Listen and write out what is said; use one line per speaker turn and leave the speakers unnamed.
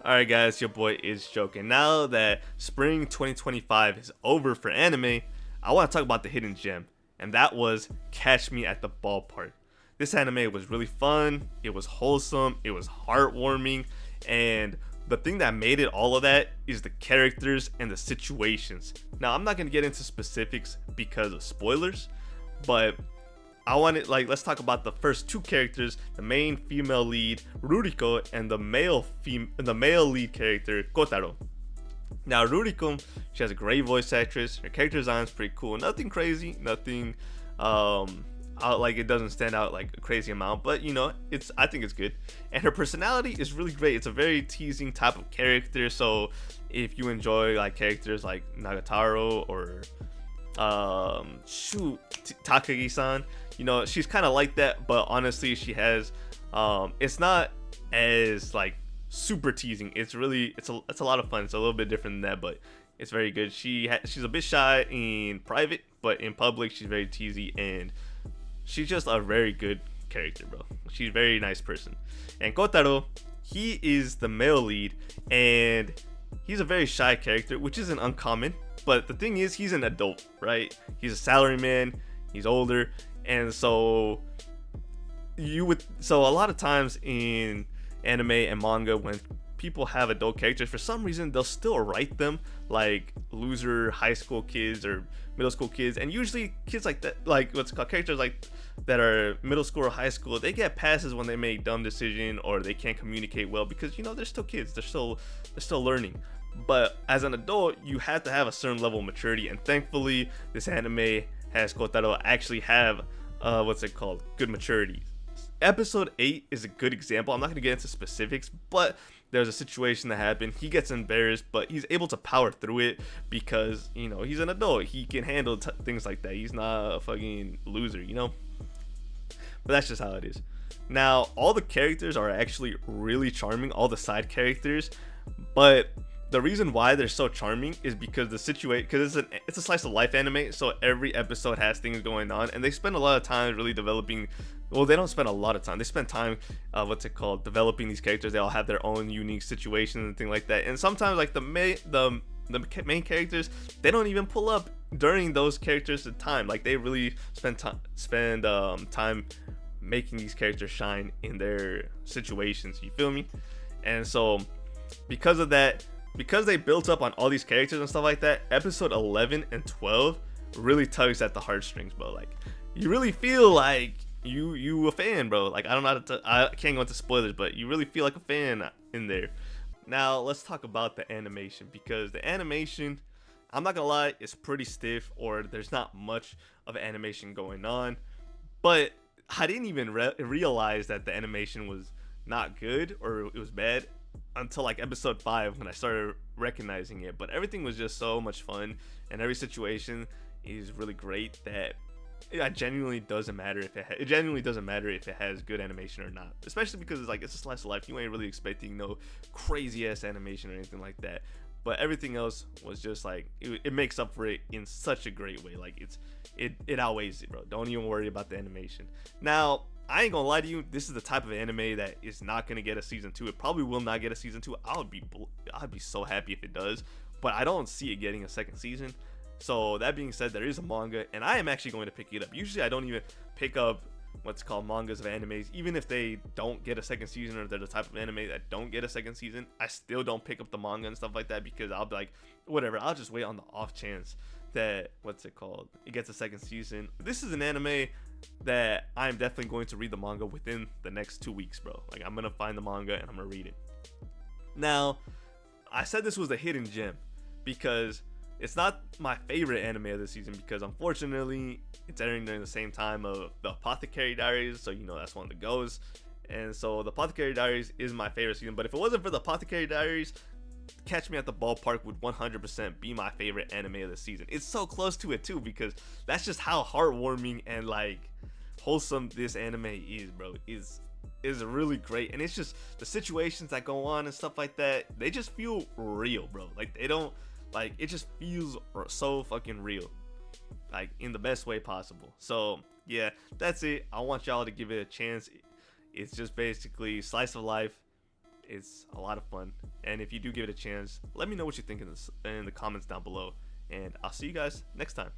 Alright guys, your boy is joking. Now that spring 2025 is over for anime, I want to talk about the hidden gem, and that was Catch Me at the Ballpark. This anime was really fun, it was wholesome, it was heartwarming, and the thing that made it all of that is the characters and the situations. Now, I'm not going to get into specifics because of spoilers, but I wanted let's talk about the first two characters, the main female lead Ruriko and the male lead character Kotaro. Now Ruriko, she has a great voice actress. Her character design is pretty cool. Nothing crazy, nothing it doesn't stand out like a crazy amount, but I think it's good. And her personality is really great. It's a very teasing type of character. So if you enjoy like characters like Nagataro or Takagi-san, she's kind of like that, but honestly she has it's not as like super teasing. It's a lot of fun. It's a little bit different than that, but it's very good. She's a bit shy in private, but in public she's very teasy, and she's just a very good character, bro. She's a very nice person. And Kotaro, he is the male lead, and he's a very shy character, which isn't uncommon. But the thing is, he's an adult, right? He's a salaryman, he's older, and so a lot of times in anime and manga, when people have adult characters, for some reason they'll still write them like loser high school kids or middle school kids. And usually kids like that, like what's called characters like that are middle school or high school, they get passes when they make dumb decision or they can't communicate well, because they're still kids, they're still learning. But as an adult, you have to have a certain level of maturity, and thankfully this anime has Kotaro actually have good maturity. Episode 8 is a good example. I'm not going to get into specifics, but there's a situation that happened. He gets embarrassed, but he's able to power through it because he's an adult. He can handle things like that. He's not a fucking loser. But that's just how it is. Now, all the characters are actually really charming, all the side characters, but the reason why they're so charming is because because it's a slice of life anime, so every episode has things going on, and they spend a lot of time really developing. Well, they don't spend a lot of time. They spend time, developing these characters. They all have their own unique situations and things like that. And sometimes, like the main characters, they don't even pull up during those characters' time. Like they really spend time making these characters shine in their situations. You feel me? And so, because of that. Because they built up on all these characters and stuff like that, episode 11 and 12 really tugs at the heartstrings, bro. Like, you really feel like you a fan, bro. Like, I don't know I can't go into spoilers, but you really feel like a fan in there. Now, let's talk about the animation, because the animation, I'm not gonna lie, it's pretty stiff, or there's not much of animation going on. But I didn't even realize that the animation was not good or it was bad until like episode 5, when I started recognizing it. But everything was just so much fun, and every situation is really great that it genuinely doesn't matter if it has good animation or not. Especially because it's a slice of life. You ain't really expecting no crazy ass animation or anything like that. But everything else was just like it makes up for it in such a great way. Like it outweighs it, bro. Don't even worry about the animation. Now, I ain't gonna lie to you, this is the type of anime that is not gonna get a season 2. It probably will not get a season 2. I'd be so happy if it does, but I don't see it getting a second season. So that being said, there is a manga, and I am actually going to pick it up. Usually I don't even pick up mangas of animes, even if they don't get a second season, or they're the type of anime that don't get a second season. I still don't pick up the manga and stuff like that, because I'll be like, whatever, I'll just wait on the off chance that it gets a second season. This is an anime that I'm definitely going to read the manga within the next 2 weeks, bro. Like, I'm gonna find the manga and I'm gonna read it. Now, I said this was a hidden gem because it's not my favorite anime of the season, because unfortunately it's airing during the same time of the Apothecary Diaries, so that's one of the goes. And so the Apothecary Diaries is my favorite season, but if it wasn't for the Apothecary Diaries, Catch Me at the Ballpark would 100% be my favorite anime of the season. It's so close to it too, because that's just how heartwarming and like wholesome this anime is, bro. Is really great, and it's just the situations that go on and stuff like that, they just feel real, bro. Like, they don't, like, it just feels so fucking real, like in the best way possible. So yeah, that's it. I want y'all to give it a chance. It's just basically slice of life. It's a lot of fun, and if you do give it a chance, let me know what you think in the comments down below, and I'll see you guys next time.